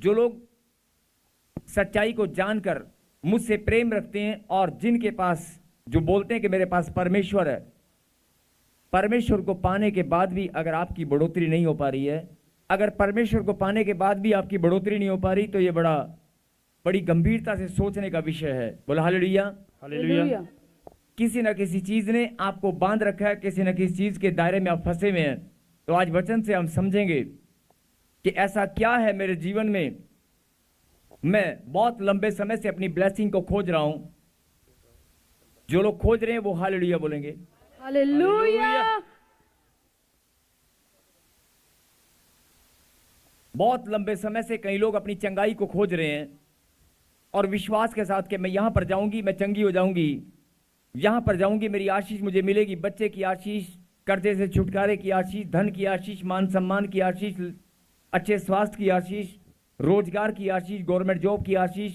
जो लोग सच्चाई को जानकर मुझसे प्रेम रखते हैं और जिनके पास, जो बोलते हैं कि मेरे पास परमेश्वर है, परमेश्वर को पाने के बाद भी अगर आपकी बढ़ोतरी नहीं हो पा रही है, अगर परमेश्वर को पाने के बाद भी आपकी बढ़ोतरी नहीं हो पा रही, तो ये बड़ी गंभीरता से सोचने का विषय है। बोला हालेलुया। हालेलुया। किसी न किसी चीज ने आपको बांध रखा है, किसी न किसी चीज के दायरे में आप फंसे हुए हैं। तो आज वचन से हम समझेंगे कि ऐसा क्या है मेरे जीवन में, मैं बहुत लंबे समय से अपनी ब्लेसिंग को खोज रहा हूं। जो लोग खोज रहे हैं वो हालेलुया बोलेंगे। हालेलुया। बहुत लंबे समय से कई लोग अपनी चंगाई को खोज रहे हैं और विश्वास के साथ कि मैं यहां पर जाऊंगी, मैं चंगी हो जाऊंगी, यहां पर जाऊंगी, मेरी आशीष मुझे मिलेगी, बच्चे की आशीष, कर्जे से छुटकारे की आशीष, धन की आशीष, मान सम्मान की आशीष, अच्छे स्वास्थ्य की आशीष, रोजगार की आशीष, गवर्नमेंट जॉब की आशीष,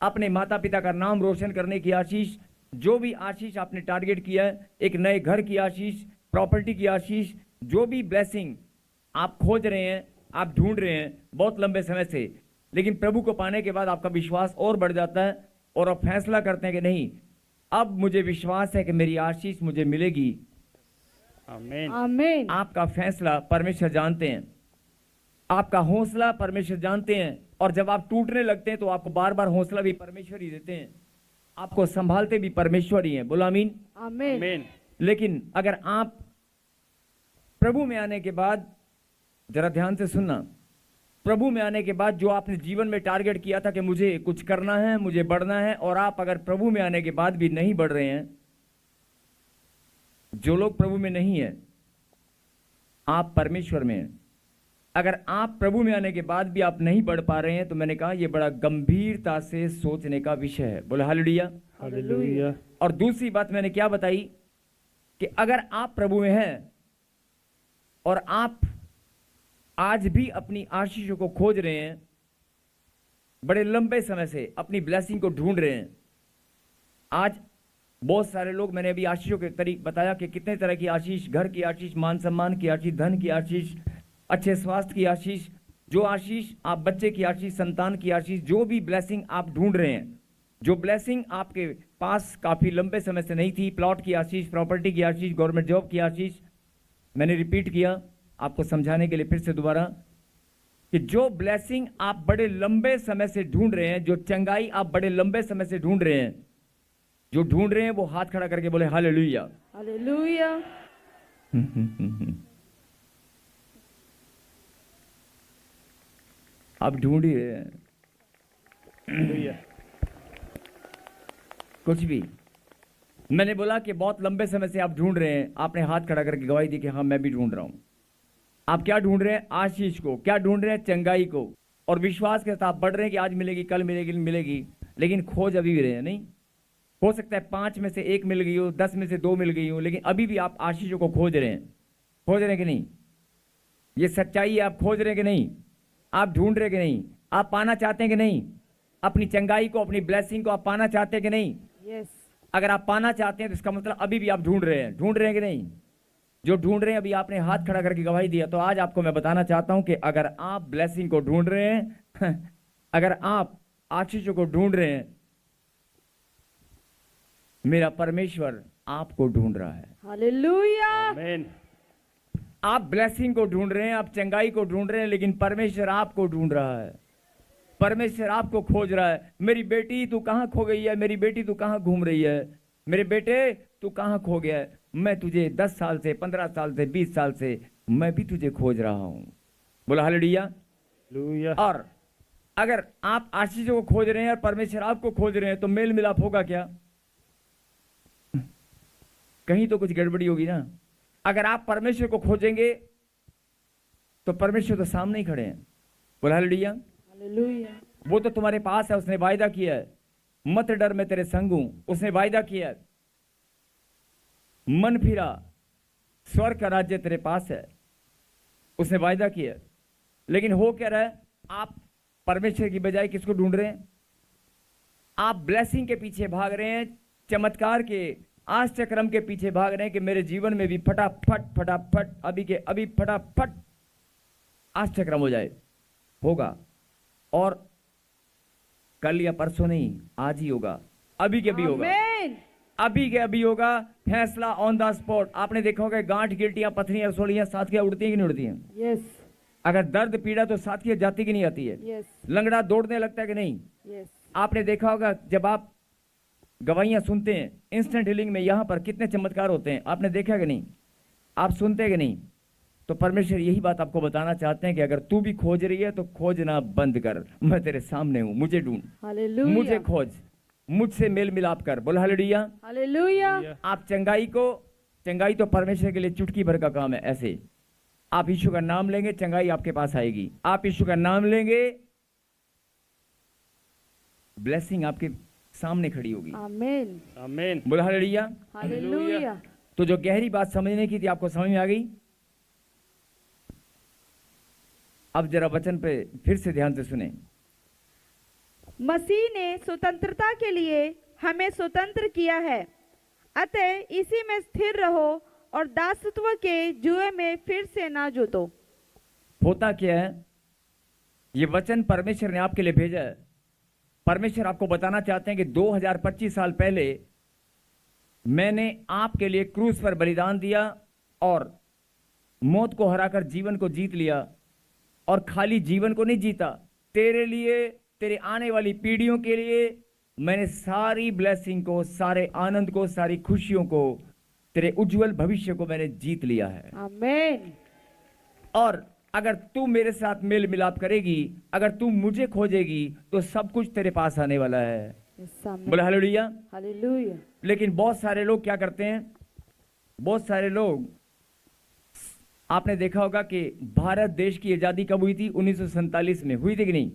अपने माता पिता का नाम रोशन करने की आशीष, जो भी आशीष आपने टारगेट किया है, एक नए घर की आशीष, प्रॉपर्टी की आशीष, जो भी ब्लेसिंग आप खोज रहे हैं, आप ढूंढ रहे हैं बहुत लंबे समय से, लेकिन प्रभु को पाने के बाद आपका विश्वास और बढ़ जाता है और आप फैसला करते हैं कि नहीं, अब मुझे विश्वास है कि मेरी आशीष मुझे मिलेगी। आमीन। आमीन। आपका फैसला परमेश्वर जानते हैं, आपका हौसला परमेश्वर जानते हैं, और जब आप टूटने लगते हैं तो आपको बार बार हौसला भी परमेश्वर ही देते हैं, आपको संभालते भी परमेश्वर ही हैं। बोलो आमीन। आमीन। आमीन। लेकिन अगर आप प्रभु में आने के बाद, जरा ध्यान से सुनना, प्रभु में आने के बाद जो आपने जीवन में टारगेट किया था कि मुझे कुछ करना है, मुझे बढ़ना है, और आप अगर प्रभु में आने के बाद भी नहीं बढ़ रहे हैं, जो लोग प्रभु में नहीं है, आप परमेश्वर में हैं, अगर आप प्रभु में आने के बाद भी आप नहीं बढ़ पा रहे हैं, तो मैंने कहा यह बड़ा गंभीरता से सोचने का विषय है। बोले हालेलुया। हालेलुया। और दूसरी बात मैंने क्या बताई कि अगर आप प्रभु में हैं और आप आज भी अपनी आशीषों को खोज रहे हैं, बड़े लंबे समय से अपनी ब्लेसिंग को ढूंढ रहे हैं। आज बहुत सारे लोग, मैंने अभी आशीषों के तरीके बताया कि कितने तरह की आशीष, घर की आशीष, मान सम्मान की आशीष, धन की आशीष, अच्छे स्वास्थ्य की आशीष, जो आशीष आप, बच्चे की आशीष, संतान की आशीष, जो भी ब्लेसिंग आप ढूंढ रहे हैं, जो ब्लेसिंग आपके पास काफी लंबे समय से नहीं थी, प्लॉट की आशीष, प्रॉपर्टी की आशीष, गवर्नमेंट जॉब की आशीष, मैंने रिपीट किया आपको समझाने के लिए फिर से दोबारा कि जो ब्लेसिंग आप बड़े लंबे समय से ढूंढ रहे हैं, जो चंगाई आप बड़े लंबे समय से ढूंढ रहे हैं, जो ढूंढ रहे हैं वो हाथ खड़ा करके बोले हालेलुया। हालेलुया। आप ढूंढ ही रहे हैं हालेलुया। कुछ भी। मैंने बोला कि बहुत लंबे समय से आप ढूंढ रहे हैं, आपने हाथ खड़ा करके गवाही दी कि हाँ मैं भी ढूंढ रहा हूं। आप क्या ढूंढ रहे हैं? आशीष को। क्या ढूंढ रहे हैं? चंगाई को। और विश्वास के साथ बढ़ रहे हैं कि आज मिलेगी, कल मिलेगी, मिलेगी, लेकिन खोज अभी भी रहे हैं। नहीं हो सकता है 5 में से 1 मिल गई हो, 10 में से 2 मिल गई हो, लेकिन अभी भी आप आशीषों को खोज रहे हैं। खोज रहे हैं कि नहीं? ये सच्चाई है, आप खोज रहे हैं कि नहीं? आप ढूंढ रहे हैं कि नहीं? आप पाना चाहते हैं कि नहीं? अपनी चंगाई को, अपनी ब्लेसिंग को आप पाना चाहते हैं कि नहीं? यस। अगर आप पाना चाहते हैं तो इसका मतलब अभी भी आप ढूंढ रहे हैं। ढूंढ रहे हैं कि नहीं? जो ढूंढ रहे हैं, अभी आपने हाथ खड़ा करके गवाही दिया। तो आज आपको मैं बताना चाहता हूं कि अगर आप ब्लेसिंग को ढूंढ रहे हैं, अगर आप आशीषों को ढूंढ रहे हैं, मेरा परमेश्वर आपको ढूंढ रहा है। हालेलुया। आमीन। आप ब्लेसिंग को ढूंढ रहे हैं, आप चंगाई को ढूंढ रहे हैं, लेकिन परमेश्वर आपको ढूंढ रहा है। परमेश्वर आपको खोज रहा है। मेरी बेटी तू कहां खो गई है? मेरी बेटी तू कहां घूम रही है? मेरे बेटे तू कहां खो गया है? मैं तुझे 10 साल से, 15 साल से, 20 साल से मैं भी तुझे खोज रहा हूं। बोला हालेलुया। हालेलुया। और अगर आप आशीषों को खोज रहे हैं और परमेश्वर आपको खोज रहे हैं, तो मेल मिलाप होगा क्या? कहीं तो कुछ गड़बड़ी होगी ना। अगर आप परमेश्वर को खोजेंगे तो परमेश्वर तो सामने ही खड़े हैं। बोला हालेलुया। हालेलुया। वो तो तुम्हारे पास है, उसने वायदा किया है, मत डर मैं तेरे संग हूं। उसने वायदा किया है, मन फिरा स्वर्ग का राज्य तेरे पास है। उसने वायदा किया है। लेकिन हो क्या रहा है? आप परमेश्वर की बजाय किसको ढूंढ रहे हैं? आप ब्लेसिंग के पीछे भाग रहे हैं, चमत्कार के, आश्चर्यक्रम के पीछे भाग रहे हैं कि मेरे जीवन में भी फटाफट फटाफट अभी के अभी फटाफट आश्चर्यक्रम हो जाए। होगा और कल या परसों नहीं, आज ही होगा, अभी के अभी होगा, आमीन। अभी के अभी होगा। फैसला ऑन द स्पॉट। आपने देखा होगा गांठ गिल्टियां पथरियां रसोलियां साथियां उड़ती हैं कि नहीं उड़ती हैं? यस अगर दर्द पीड़ा तो साथियां जाती कि नहीं आती है? यस लंगड़ा दौड़ने लगता है कि नहीं? यस आपने देखा होगा जब आप गवाहियां सुनते हैं इंस्टेंट हीलिंग में, यहां पर कितने चमत्कार होते हैं, आपने देखा कि नहीं? आप सुनते हैं कि नहीं? तो परमेश्वर यही बात आपको बताना चाहते हैं कि अगर तू भी खोज रही है तो खोजना बंद कर। मैं तेरे सामने हूं, मुझे ढूंढ, हालेलुया मुझे खोज, मुझसे मेल मिलाप कर। बोल हालेलुया। हालेलुया आप चंगाई तो परमेश्वर के लिए चुटकी भर का काम है। ऐसे आप यीशु का नाम लेंगे, चंगाई आपके पास आएगी। आप यीशु का नाम लेंगे, ब्लेसिंग आपके सामने खड़ी होगी। आमीन आमीन। बोल हालेलुया। हालेलुया तो जो गहरी बात समझने की थी आपको समझ में आ गई? अब जरा वचन पे फिर से ध्यान से सुने। मसीह ने स्वतंत्रता के लिए हमें स्वतंत्र किया है, अतः इसी में स्थिर रहो और दासत्व के जुए में फिर से ना जोतो। होता क्या है, ये वचन परमेश्वर ने आपके लिए भेजा है। परमेश्वर आपको बताना चाहते हैं कि 2025 साल पहले मैंने आपके लिए क्रूस पर बलिदान दिया और मौत को हराकर जीवन को जीत लिया। और खाली जीवन को नहीं जीता, तेरे लिए, तेरे आने वाली पीढ़ियों के लिए मैंने सारी ब्लेसिंग को, सारे आनंद को, सारी खुशियों को, तेरे उज्जवल भविष्य को मैंने जीत लिया है। आमीन और अगर तू मेरे साथ मेल मिलाप करेगी, अगर तू मुझे खोजेगी, तो सब कुछ तेरे पास आने वाला है। यस आमीन बोले हालेलुया। हालेलुया लेकिन बहुत सारे लोग क्या करते हैं, बहुत सारे लोग, आपने देखा होगा कि भारत देश की आजादी कब हुई थी? 1947 में हुई थी कि नहीं?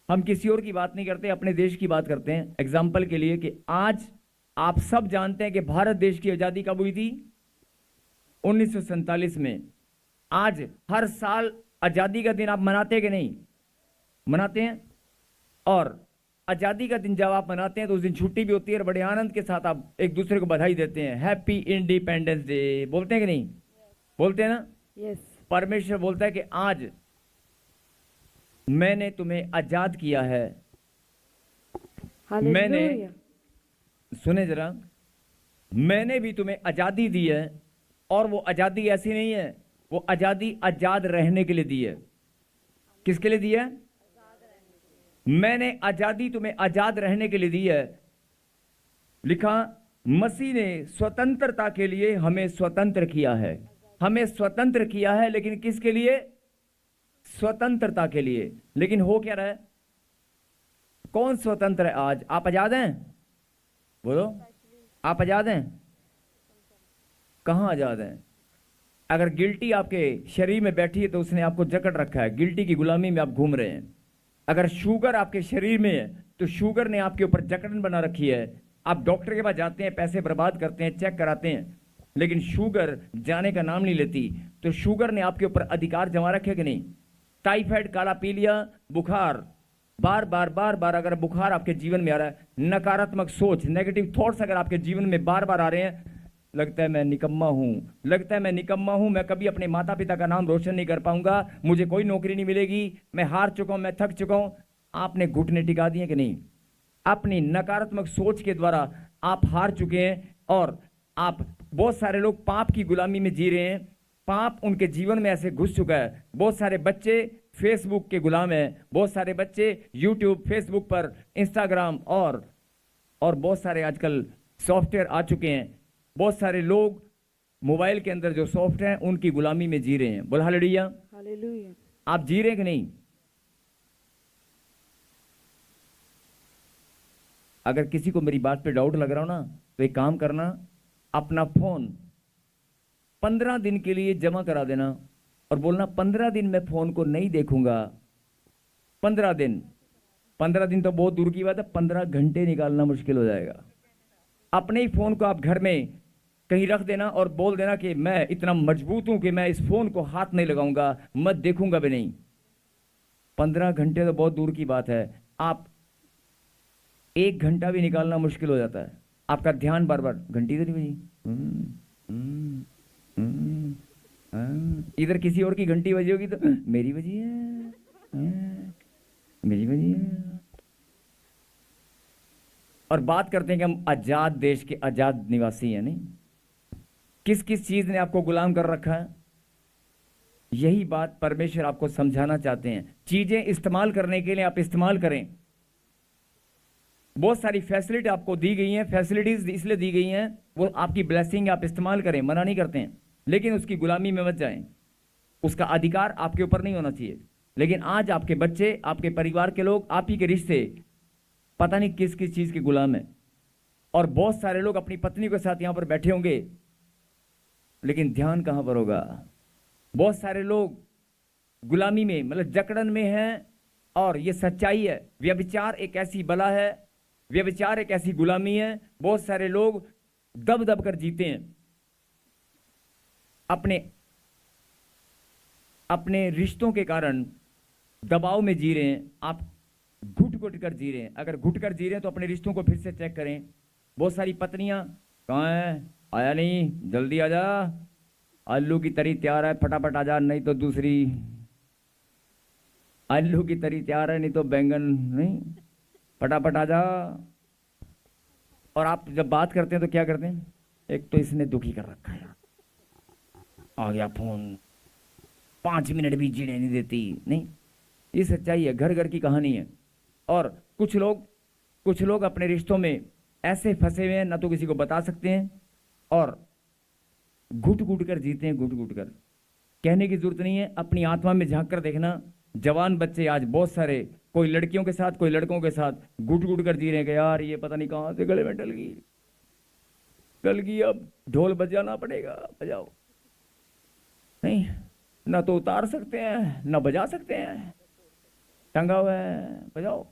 हम किसी और की बात नहीं करते, अपने देश की बात करते हैं। एग्जाम्पल के लिए कि आज आप सब जानते हैं कि भारत देश की आजादी कब हुई थी? 1947 में। आज हर साल आजादी का दिन आप मनाते हैं कि नहीं? मनाते हैं। और आजादी का दिन जब आप मनाते हैं तो उस दिन छुट्टी भी होती है और बड़े आनंद के साथ आप एक दूसरे को बधाई देते हैं। हैप्पी इंडिपेंडेंस डे बोलते हैं कि नहीं? बोलते हैं ना? यस परमेश्वर बोलता है कि आज मैंने तुम्हें आजाद किया है। हालेलुया सुने जरा, मैंने भी तुम्हें आजादी दी है। और वो आजादी ऐसी नहीं है, वो आजादी आजाद रहने के लिए दी है। किसके लिए दी है? मैंने आजादी तुम्हें आजाद रहने के लिए दी है। लिखा, मसीह ने स्वतंत्रता के लिए हमें स्वतंत्र किया है। हमें स्वतंत्र किया है, लेकिन किसके लिए? स्वतंत्रता के लिए। लेकिन हो क्या रहा है? कौन स्वतंत्र है आज? आप आजाद हैं? बोलो, आप आजाद हैं? कहां आजाद हैं? अगर गिल्टी आपके शरीर में बैठी है तो उसने आपको जकड़ रखा है, गिल्टी की गुलामी में आप घूम रहे हैं। अगर शुगर आपके शरीर में है तो शुगर ने आपके ऊपर जकड़न बना रखी है। आप डॉक्टर के पास जाते हैं, पैसे बर्बाद करते हैं, चेक कराते हैं, लेकिन शुगर जाने का नाम नहीं लेती। तो शुगर ने आपके ऊपर अधिकार जमा रखे कि नहीं? टाइफाइड, काला पीलिया, बुखार, बार बार बार बार अगर बुखार आपके जीवन में आ रहा है, नकारात्मक सोच, नेगेटिव थॉट्स अगर आपके जीवन में बार बार आ रहे हैं, लगता है मैं निकम्मा हूं, लगता है मैं निकम्मा हूं, मैं कभी अपने माता पिता का नाम रोशन नहीं कर पाऊंगा, मुझे कोई नौकरी नहीं मिलेगी, मैं हार चुका हूं, मैं थक चुका हूं। आपने घुटने टिका दिए कि नहीं? अपनी नकारात्मक सोच के द्वारा आप हार चुके हैं। और आप, बहुत सारे लोग पाप की गुलामी में जी रहे हैं। पाप उनके जीवन में ऐसे घुस चुका है। बहुत सारे बच्चे फेसबुक के गुलाम हैं, बहुत सारे बच्चे यूट्यूब, फेसबुक पर, इंस्टाग्राम और बहुत सारे आजकल सॉफ्टवेयर आ चुके हैं। बहुत सारे लोग मोबाइल के अंदर जो सॉफ्टवेयर हैं उनकी गुलामी में जी रहे हैं। बोल हालेलुया। हालेलुया आप जी रहे हैं कि नहीं? अगर किसी को मेरी बात पे डाउट लग रहा हो ना, तो एक काम करना, अपना फोन 15 दिन के लिए जमा करा देना और बोलना 15 दिन मैं फोन को नहीं देखूंगा। 15 दिन, 15 दिन तो बहुत दूर की बात है, 15 घंटे निकालना मुश्किल हो जाएगा। अपने ही फोन को आप घर में कहीं रख देना और बोल देना कि मैं इतना मजबूत हूं कि मैं इस फोन को हाथ नहीं लगाऊंगा, मत देखूंगा भी नहीं। 15 घंटे तो बहुत दूर की बात है, आप 1 घंटा भी निकालना मुश्किल हो जाता है। आपका ध्यान बार बार, घंटी तो नहीं बजी, इधर किसी और की घंटी बजी होगी तो मेरी बजी है, मेरी बनी है। और बात करते हैं कि हम आजाद देश के आजाद निवासी हैं, नहीं? किस किस चीज ने आपको गुलाम कर रखा है? यही बात परमेश्वर आपको समझाना चाहते हैं। चीजें इस्तेमाल करने के लिए आप इस्तेमाल करें। बहुत सारी फैसिलिटी आपको दी गई हैं, फैसिलिटीज इसलिए दी गई हैं, वो आपकी ब्लेसिंग, आप इस्तेमाल करें, मना नहीं करते हैं, लेकिन उसकी गुलामी में मत जाएं। उसका अधिकार आपके ऊपर नहीं होना चाहिए। लेकिन आज आपके बच्चे, आपके परिवार के लोग, आप ही के रिश्ते पता नहीं किस किस चीज के गुलाम है। और बहुत सारे लोग अपनी पत्नी के साथ यहां पर बैठे होंगे, लेकिन ध्यान कहां पर होगा? बहुत सारे लोग गुलामी में, मतलब जकड़न में हैं। और ये सच्चाई है। व्यभिचार एक ऐसी बला है, व्यभिचार एक ऐसी गुलामी है। बहुत सारे लोग दब दब कर जीते हैं, अपने अपने रिश्तों के कारण दबाव में जी रहे हैं। आप घुट घुट कर जी रहे हैं। अगर घुट कर जी रहे हैं तो अपने रिश्तों को फिर से चेक करें। बहुत सारी पत्नियां, कहाँ है? आया नहीं, जल्दी आ जा, आलू की तरी तैयार है, फटाफट आ जा, नहीं तो दूसरी। आलू की तरी तैयार है, नहीं तो बैंगन नहीं, फटाफट आ जा। और आप जब बात करते हैं तो क्या करते हैं? एक तो इसने दुखी कर रखा है, आ गया फोन, 5 मिनट भी जीने नहीं देती। नहीं, ये सच्चाई है, घर घर की कहानी है। और कुछ लोग अपने रिश्तों में ऐसे फंसे हुए हैं, ना तो किसी को बता सकते हैं, और घुट घुट कर जीते हैं, घुट घुट कर। कहने की जरूरत नहीं है, अपनी आत्मा में झांक कर देखना। जवान बच्चे आज बहुत सारे, कोई लड़कियों के साथ, कोई लड़कों के साथ घुट घुट कर जी रहे हैं कि यार ये पता नहीं कहां से गले में डल गई, अब ढोल बजाना पड़ेगा, बजाओ। नहीं, ना तो उतार सकते हैं, ना बजा सकते हैं, टंगा हुआ है, बजाओ।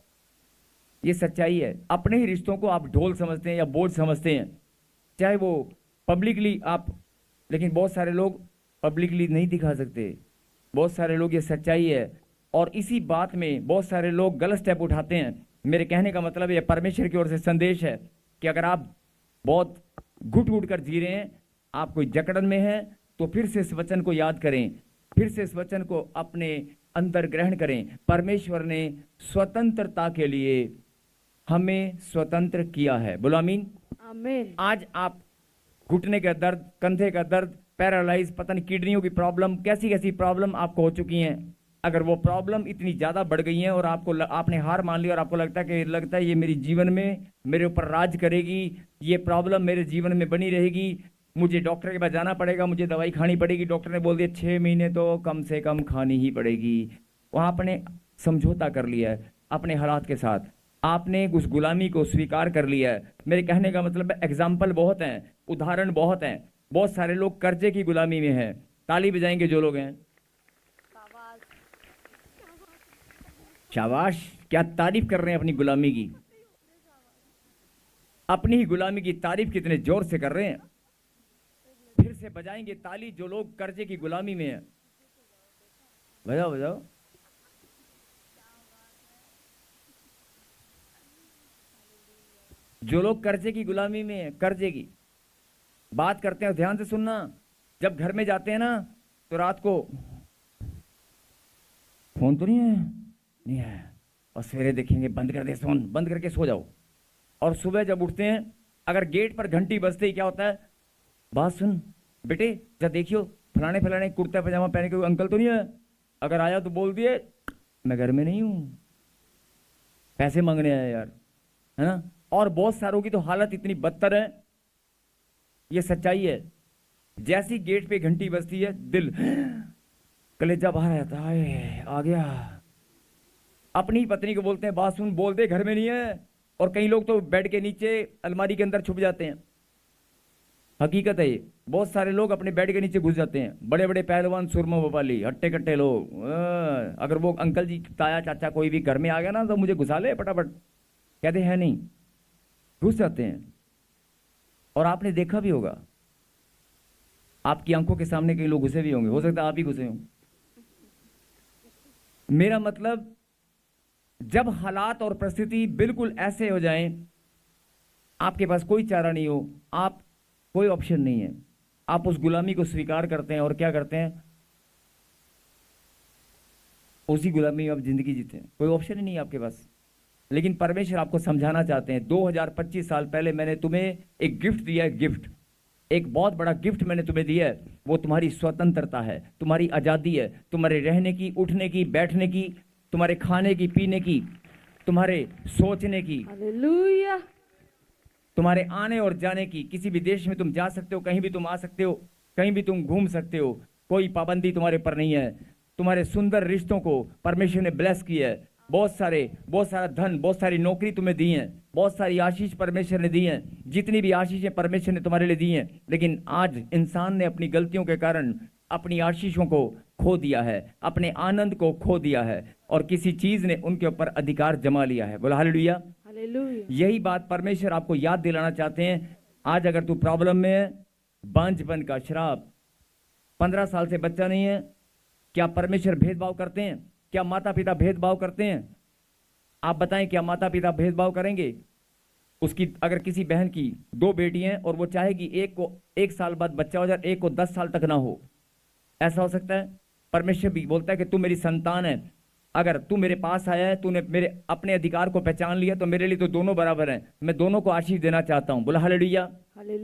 ये सच्चाई है। अपने ही रिश्तों को आप ढोल समझते हैं या बोझ समझते हैं, चाहे वो पब्लिकली आप, लेकिन बहुत सारे लोग पब्लिकली नहीं दिखा सकते। बहुत सारे लोग, ये सच्चाई है। और इसी बात में बहुत सारे लोग गलत स्टेप उठाते हैं। मेरे कहने का मतलब ये परमेश्वर की ओर से संदेश है कि अगर आप बहुत घुट घुट कर जी रहे हैं, आप कोई जकड़न में हैं, तो फिर से इस वचन को याद करें, फिर से इस वचन को अपने अंदर ग्रहण करें। परमेश्वर ने स्वतंत्रता के लिए हमें स्वतंत्र किया है। बोलो आमीन। आमीन। आज आप घुटने का दर्द, कंधे का दर्द, पैरालाइज, पता नहीं किडनियों की प्रॉब्लम, कैसी कैसी प्रॉब्लम आपको हो चुकी हैं। अगर वो प्रॉब्लम इतनी ज्यादा बढ़ गई है और आपने हार मान ली और आपको लगता है ये मेरे जीवन में मेरे ऊपर राज करेगी, ये प्रॉब्लम मेरे जीवन में बनी रहेगी, मुझे डॉक्टर के पास जाना पड़ेगा, मुझे दवाई खानी पड़ेगी। डॉक्टर ने बोल दिया 6 महीने तो कम से कम खानी ही पड़ेगी। वहाँ आपने समझौता कर लिया है अपने हालात के साथ, आपने उस गुलामी को स्वीकार कर लिया है। मेरे कहने का मतलब है, एग्जाम्पल बहुत हैं, उदाहरण बहुत हैं। बहुत सारे लोग कर्जे की गुलामी में हैं। ताली बजाएंगे जो लोग हैं। शाबाश, क्या तारीफ कर रहे हैं अपनी गुलामी की, अपनी ही गुलामी की तारीफ कितने जोर से कर रहे हैं। फिर से बजाएंगे ताली जो लोग कर्जे की गुलामी में हैं। बजाओ बजाओ। जो लोग कर्जे की गुलामी में हैं, कर्जे की बात करते हैं, ध्यान से सुनना। जब घर में जाते हैं ना, तो रात को फोन तो नहीं है, और सवेरे देखेंगे बंद कर दे, फोन बंद करके सो जाओ। और सुबह जब उठते हैं, अगर गेट पर घंटी बजते ही क्या होता है, बात सुन बेटे, जब देखियो फलाने फलाने कुर्ता पजामा पहने के अंकल तो नहीं है, अगर आया तो बोल दिए मैं घर में नहीं हूं, पैसे मांगने आया यार, है ना। और बहुत सारों की तो हालत इतनी बदतर है, ये सच्चाई है। जैसी गेट पे घंटी बजती है, दिल कलेजा बाहर आता है, आ गया। अपनी पत्नी को बोलते हैं बात सुन, बोल दे घर में नहीं है। और कई लोग तो बेड के नीचे, अलमारी के अंदर छुप जाते हैं। हकीकत है ये, बहुत सारे लोग अपने बेड के नीचे घुस जाते हैं। बड़े बड़े पहलवान, सुरमा भोपाली, हट्टे कट्टे लोग, अगर वो अंकल जी, ताया, चाचा कोई भी घर में आ गया ना, तो मुझे घुसा ले फटाफट, कहते हैं नहीं, घुस जाते हैं। और आपने देखा भी होगा, आपकी आंखों के सामने कई लोग घुसे भी होंगे, हो सकता है आप ही घुसे हों। मेरा मतलब, जब हालात और परिस्थिति बिल्कुल ऐसे हो जाएं, आपके पास कोई चारा नहीं हो, आप कोई ऑप्शन नहीं है, आप उस गुलामी को स्वीकार करते हैं और क्या करते हैं, उसी गुलामी में आप जिंदगी जीते हैं, कोई ऑप्शन ही नहीं है आपके पास। लेकिन परमेश्वर आपको समझाना चाहते हैं, 2025 साल पहले मैंने तुम्हें एक गिफ्ट दिया है, गिफ्ट, एक बहुत बड़ा गिफ्ट मैंने तुम्हें दिया है। वो तुम्हारी स्वतंत्रता है, तुम्हारी आज़ादी है, तुम्हारे रहने की, उठने की, बैठने की, तुम्हारे खाने की, पीने की, तुम्हारे सोचने की, हालेलुया, तुम्हारे आने और जाने की। किसी भी देश में तुम जा सकते हो, कहीं भी तुम आ सकते हो, कहीं भी तुम घूम सकते हो, कोई पाबंदी तुम्हारे पर नहीं है। तुम्हारे सुंदर रिश्तों को परमेश्वर ने ब्लेस किया है, बहुत सारा धन, बहुत सारी नौकरी तुम्हें दी है, बहुत सारी आशीष परमेश्वर ने दी है, जितनी भी आशीषें परमेश्वर ने तुम्हारे लिए दी हैं। लेकिन आज इंसान ने अपनी गलतियों के कारण अपनी आशीषों को खो दिया है, अपने आनंद को खो दिया है, और किसी चीज ने उनके ऊपर अधिकार जमा लिया है। बोला हालेलुया। हालेलुया, यही बात परमेश्वर आपको याद दिलाना चाहते हैं। आज अगर तू प्रॉब्लम में है, बांझपन का श्राप, 15 साल से बच्चा नहीं है, क्या परमेश्वर भेदभाव करते हैं? क्या माता पिता भेदभाव करते हैं? आप बताएं, क्या माता पिता भेदभाव करेंगे? उसकी अगर किसी बहन की 2 बेटी हैं और वो चाहेगी एक को 1 साल बाद बच्चा हो जाए, एक को 10 साल तक ना हो, ऐसा हो सकता है? परमेश्वर भी बोलता है कि तू मेरी संतान है, अगर तू मेरे पास आया है, तूने मेरे अपने अधिकार को पहचान लिया, तो मेरे लिए तो दोनों बराबर हैं, मैं दोनों को आशीष देना चाहता हूं। बोला हालेलुया। हालेलुया।